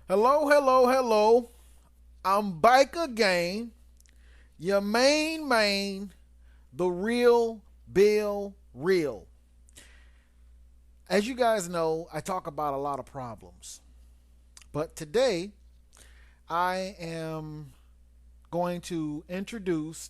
Hello, hello, hello. I'm back again. Your main, the real Bill Real. As you guys know, I talk about a lot of problems. But today, I am going to introduce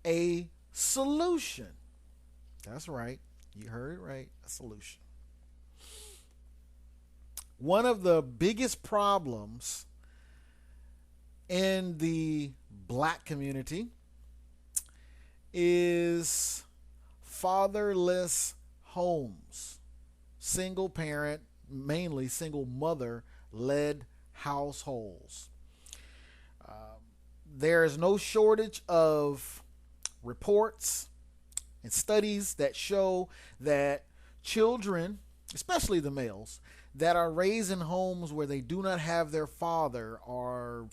a solution. That's right. You heard it right. A solution. One of the biggest problems in the black community is fatherless homes, single parent, mainly single mother led households. There is no shortage of reports and studies that show that children, especially the males, that are raised in homes where they do not have their father are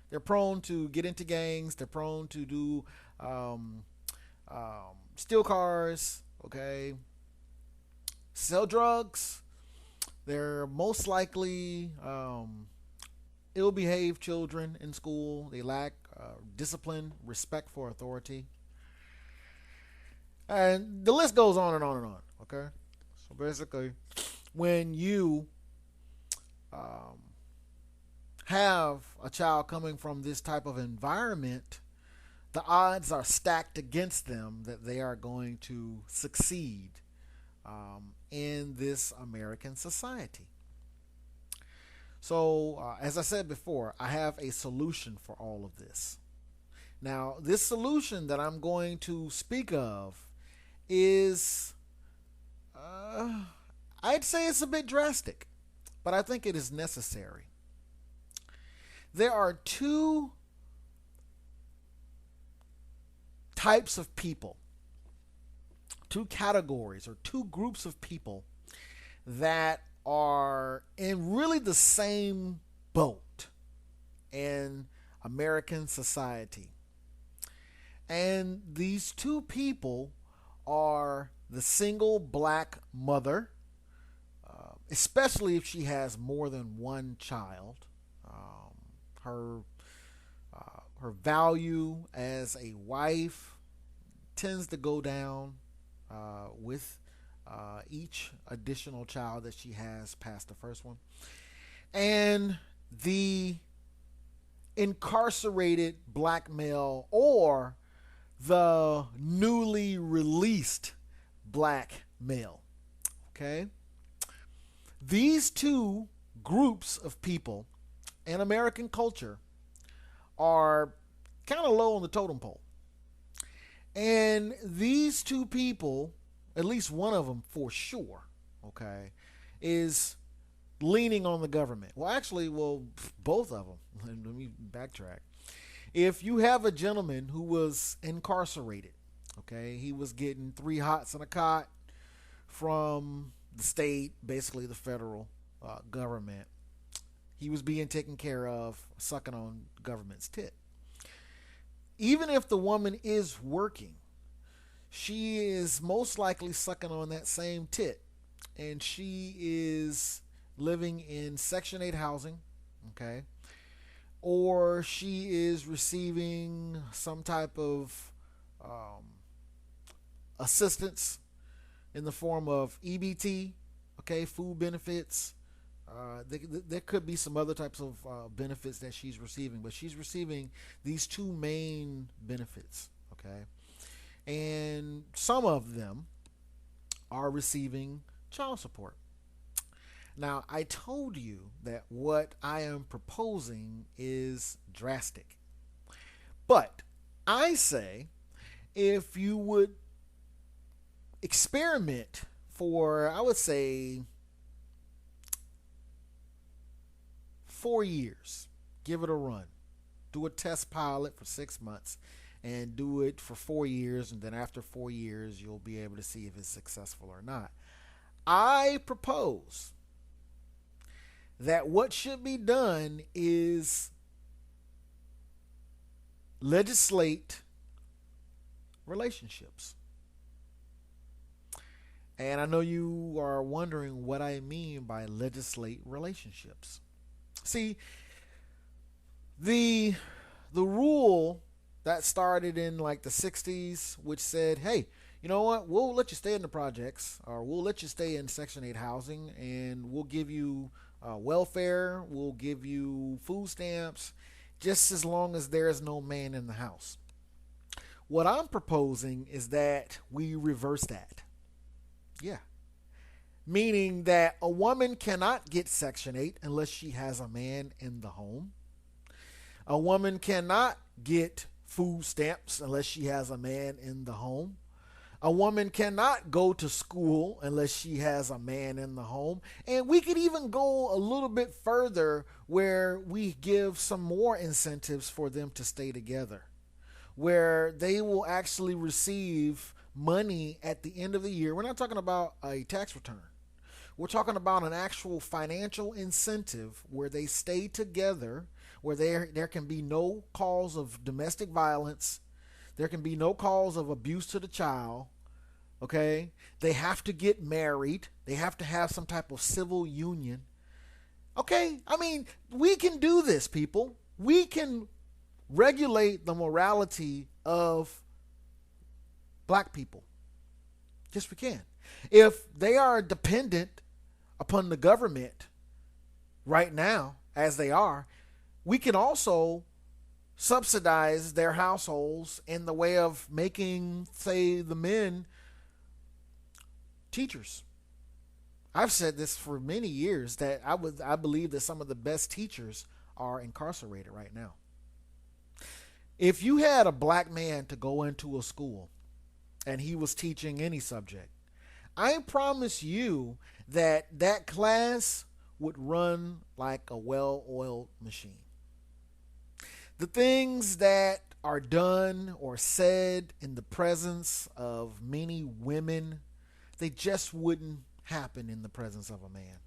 they're prone to get into gangs. They're prone to do steal cars. Okay, sell drugs. They're most likely ill-behaved children in school. They lack discipline, respect for authority, and the list goes on and on and on. Okay, so basically, when you um, have a child coming from this type of environment, the odds are stacked against them that they are going to succeed in this American society. So, as I said before, I have a solution for all of this. Now, this solution that I'm going to speak of is, uh, I'd say it's a bit drastic, but I think it is necessary. There are two types of people, two categories or two groups of people that are in really the same boat in American society. And these two people are the single black mother, especially if she has more than one child. Um, her her value as a wife tends to go down with each additional child that she has past the first one. And the incarcerated black male or the newly released black male. Okay? These two groups of people in American culture are kind of low on the totem pole. And these two people, at least one of them for sure, okay, is leaning on the government. Well, actually, both of them. Let me backtrack. If you have a gentleman who was incarcerated, okay, he was getting three hots and a cot from the state, basically the federal government. He was being taken care of, sucking on government's tit. Even if the woman is working, she is most likely sucking on that same tit. And she is living in Section 8 housing, okay? Or she is receiving some type of um, assistance in the form of EBT, okay, food benefits. There could be some other types of benefits that she's receiving, but she's receiving these two main benefits, okay? And some of them are receiving child support. Now, I told you that what I am proposing is drastic. But I say if you would experiment for, I would say, 4 years, give it a run. Do a test pilot for 6 months and do it for 4 years. And then after 4 years, you'll be able to see if it's successful or not. I propose that what should be done is legislate relationships. And I know you are wondering what I mean by legislate relationships. See, the the rule that started in like the 60s, which said, hey, you know what, we'll let you stay in the projects, or we'll let you stay in Section 8 housing, and we'll give you welfare, we'll give you food stamps, just as long as there is no man in the house. What I'm proposing is that we reverse that. Yeah. Meaning that a woman cannot get Section 8 unless she has a man in the home. A woman cannot get food stamps unless she has a man in the home. A woman cannot go to school unless she has a man in the home. And we could even go a little bit further where we give some more incentives for them to stay together, where they will actually receive money at the end of the year. We're not talking about a tax return. We're talking about an actual financial incentive where they stay together, where there can be no cause of domestic violence, there can be no cause of abuse to the child. Okay? They have to get married. They have to have some type of civil union. Okay? I mean, we can do this, people. We can regulate the morality of black people. Yes, we can. If they are dependent upon the government right now, as they are, we can also subsidize their households in the way of making, say, the men teachers. I've said this for many years that I believe that some of the best teachers are incarcerated right now. If you had a black man to go into a school and he was teaching any subject, I promise you that that class would run like a well-oiled machine. The things that are done or said in the presence of many women, they just wouldn't happen in the presence of a man.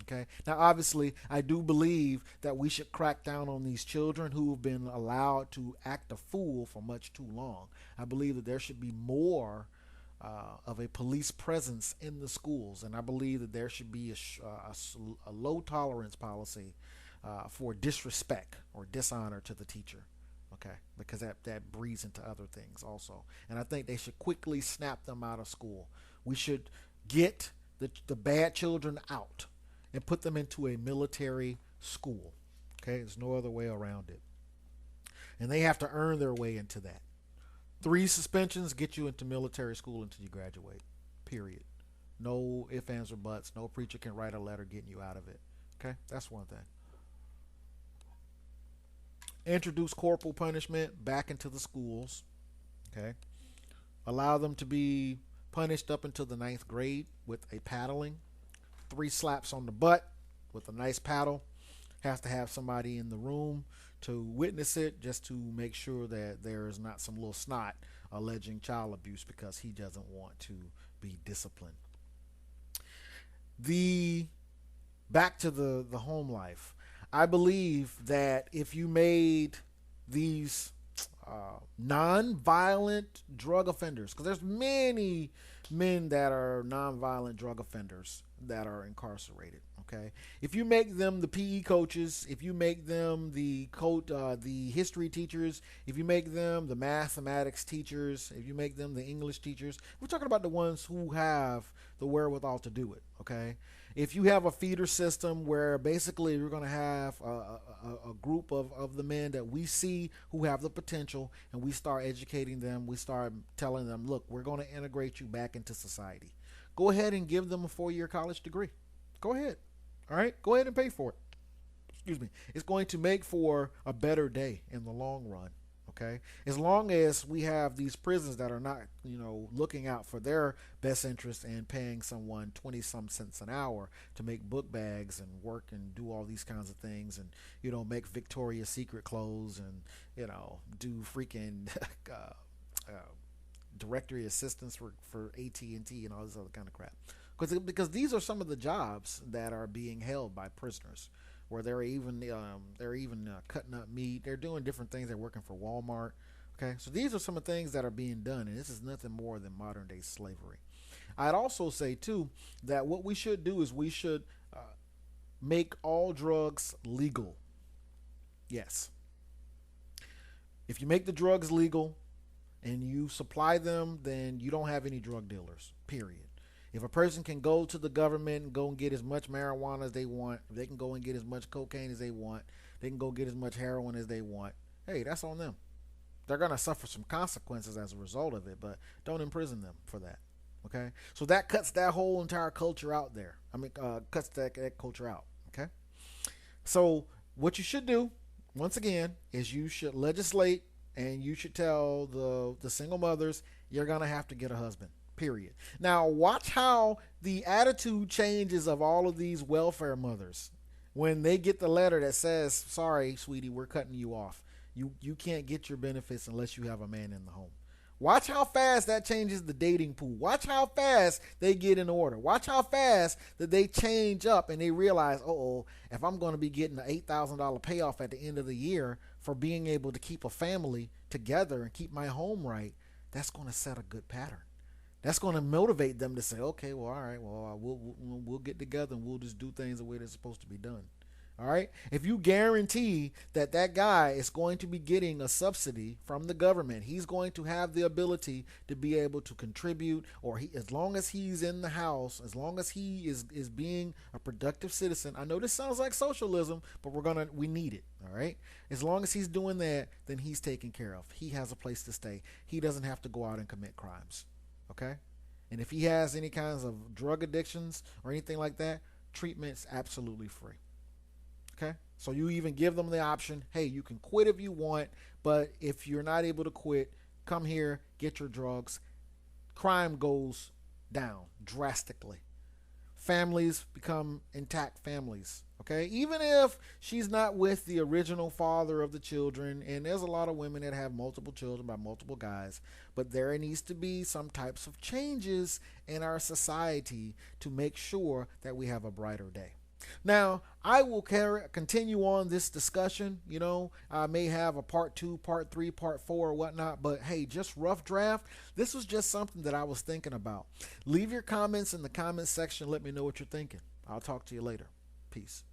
Okay. Now, obviously, I do believe that we should crack down on these children who have been allowed to act a fool for much too long. I believe that there should be more of a police presence in the schools, and I believe that there should be a low tolerance policy for disrespect or dishonor to the teacher. Okay, because that breeds into other things also, and I think they should quickly snap them out of school. We should get the bad children out and put them into a military school. Okay, there's no other way around it, and they have to earn their way into that. 3 suspensions get you into military school until you graduate. Period. No ifs, ands, or buts. No preacher can write a letter getting you out of it. Okay, that's one thing. Introduce corporal punishment back into the schools. Okay, allow them to be punished up until the 9th grade with a paddling. 3 slaps on the butt with a nice paddle. Has to have somebody in the room to witness it, just to make sure that there is not some little snot alleging child abuse because he doesn't want to be disciplined. The Back to the home life. I believe that if you made these non-violent drug offenders, because there's many men that are non-violent drug offenders that are incarcerated. Okay, if you make them the PE coaches, if you make them the history teachers, if you make them the mathematics teachers, if you make them the English teachers, we're talking about the ones who have the wherewithal to do it. Okay, if you have a feeder system where basically you're going to have a group of the men that we see who have the potential, and we start educating them, we start telling them, look, we're going to integrate you back into society. Go ahead and give them a 4-year college degree. Go ahead. All right, go ahead and pay for it. Excuse me. It's going to make for a better day in the long run. Okay, as long as we have these prisons that are not, looking out for their best interest and paying someone 20 some cents an hour to make book bags and work and do all these kinds of things, and make Victoria's Secret clothes, and do freaking directory assistance for AT&T and all this other kind of crap. Because these are some of the jobs that are being held by prisoners, where they're even cutting up meat. They're doing different things. They're working for Walmart. Okay, so these are some of the things that are being done, and this is nothing more than modern day slavery. I'd also say too that what we should do is we should make all drugs legal. Yes. If you make the drugs legal and you supply them, then you don't have any drug dealers, period. If a person can go to the government and go and get as much marijuana as they want, if they can go and get as much cocaine as they want, they can go get as much heroin as they want, hey, that's on them. They're going to suffer some consequences as a result of it, but don't imprison them for that. Okay? So that cuts that whole entire culture out there. Cuts that culture out. Okay? So what you should do, once again, is you should legislate and you should tell the single mothers you're gonna have to get a husband. Period. Now watch how the attitude changes of all of these welfare mothers when they get the letter that says, "Sorry, sweetie, we're cutting you off. You can't get your benefits unless you have a man in the home." Watch how fast that changes the dating pool. Watch how fast they get in order. Watch how fast that they change up and they realize, oh, if I'm going to be getting an $8,000 payoff at the end of the year for being able to keep a family together and keep my home right, that's going to set a good pattern. That's going to motivate them to say, okay, well, all right, well, we'll get together and we'll just do things the way they're supposed to be done. All right. If you guarantee that that guy is going to be getting a subsidy from the government, he's going to have the ability to be able to contribute, or as long as he's in the house, as long as he is being a productive citizen. I know this sounds like socialism, but we need it. All right. As long as he's doing that, then he's taken care of. He has a place to stay. He doesn't have to go out and commit crimes. Okay. And if he has any kinds of drug addictions or anything like that, treatment's absolutely free. Okay. So you even give them the option, hey, you can quit if you want, but if you're not able to quit, come here, get your drugs. Crime goes down drastically. Families become intact families. Okay. Even if she's not with the original father of the children, and there's a lot of women that have multiple children by multiple guys, but there needs to be some types of changes in our society to make sure that we have a brighter day. Now, I will continue on this discussion. I may have a part 2, part 3, part 4, or whatnot, but hey, just rough draft. This was just something that I was thinking about. Leave your comments in the comments section. Let me know what you're thinking. I'll talk to you later. Peace.